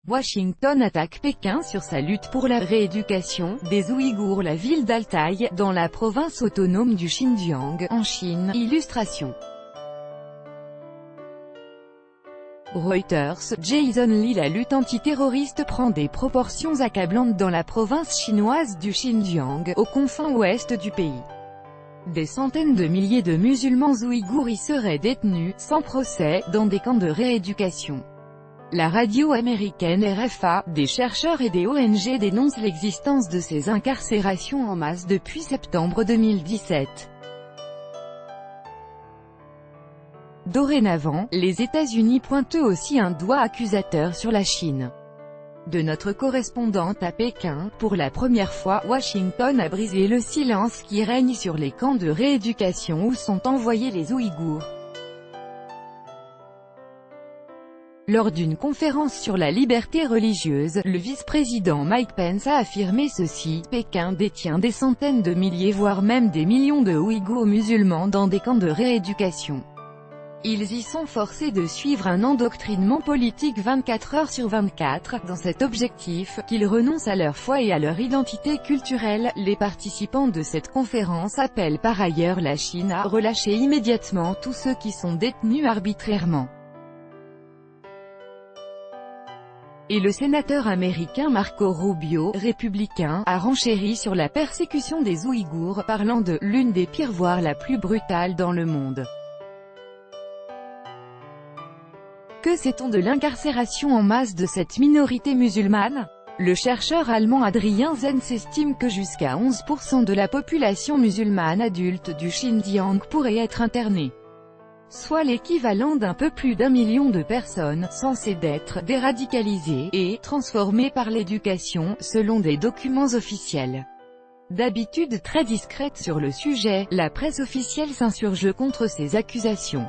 Washington attaque Pékin sur sa lutte pour la rééducation des Ouïghours. La ville d'Altaï, dans la province autonome du Xinjiang, en Chine. Illustration Reuters. Jason Lee. La lutte antiterroriste prend des proportions accablantes dans la province chinoise du Xinjiang, aux confins ouest du pays. Des centaines de milliers de musulmans ouïghours y seraient détenus, sans procès, dans des camps de rééducation. La radio américaine RFA, des chercheurs et des ONG dénoncent l'existence de ces incarcérations en masse depuis septembre 2017. Dorénavant, les États-Unis pointent eux aussi un doigt accusateur sur la Chine. De notre correspondante à Pékin, pour la première fois, Washington a brisé le silence qui règne sur les camps de rééducation où sont envoyés les Ouïghours. Lors d'une conférence sur la liberté religieuse, le vice-président Mike Pence a affirmé ceci: Pékin détient des centaines de milliers voire même des millions de Ouïghours musulmans dans des camps de rééducation. Ils y sont forcés de suivre un endoctrinement politique 24 heures sur 24, dans cet objectif, qu'ils renoncent à leur foi et à leur identité culturelle. Les participants de cette conférence appellent par ailleurs la Chine à relâcher immédiatement tous ceux qui sont détenus arbitrairement. Et le sénateur américain Marco Rubio, républicain, a renchéri sur la persécution des Ouïghours, parlant de « l'une des pires voire la plus brutale dans le monde ». Que sait-on de l'incarcération en masse de cette minorité musulmane? Le chercheur allemand Adrien Zenz estime que jusqu'à 11% de la population musulmane adulte du Xinjiang pourrait être internée. Soit l'équivalent d'un peu plus d'1 million de personnes, censées d'être déradicalisées, et transformées par l'éducation, selon des documents officiels. D'habitude très discrète sur le sujet, la presse officielle s'insurge contre ces accusations.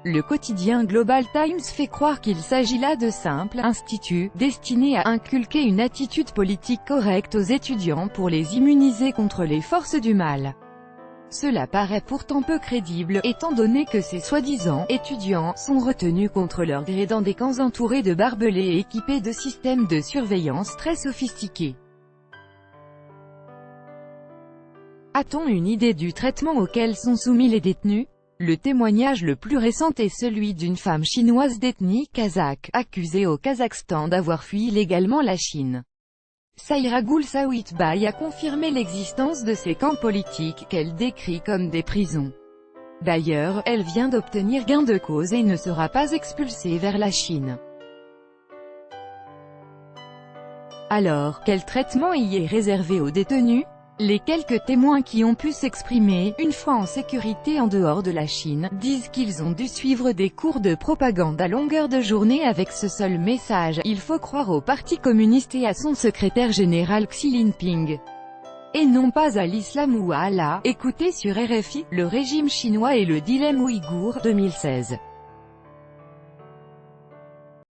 Le quotidien Global Times fait croire qu'il s'agit là de simples instituts, destinés à inculquer une attitude politique correcte aux étudiants pour les immuniser contre les forces du mal. Cela paraît pourtant peu crédible, étant donné que ces soi-disant étudiants sont retenus contre leur gré dans des camps entourés de barbelés et équipés de systèmes de surveillance très sophistiqués. A-t-on une idée du traitement auquel sont soumis les détenus? Le témoignage le plus récent est celui d'une femme chinoise d'ethnie kazakh, accusée au Kazakhstan d'avoir fui illégalement la Chine. Sayragul Sawitbay a confirmé l'existence de ces camps politiques, qu'elle décrit comme des prisons. D'ailleurs, elle vient d'obtenir gain de cause et ne sera pas expulsée vers la Chine. Alors, quel traitement y est réservé aux détenus? Les quelques témoins qui ont pu s'exprimer, une fois en sécurité en dehors de la Chine, disent qu'ils ont dû suivre des cours de propagande à longueur de journée avec ce seul message: il faut croire au Parti communiste et à son secrétaire général Xi Jinping. Et non pas à l'islam ou à Allah. Écoutez sur RFI, le régime chinois et le dilemme ouïghour, 2016.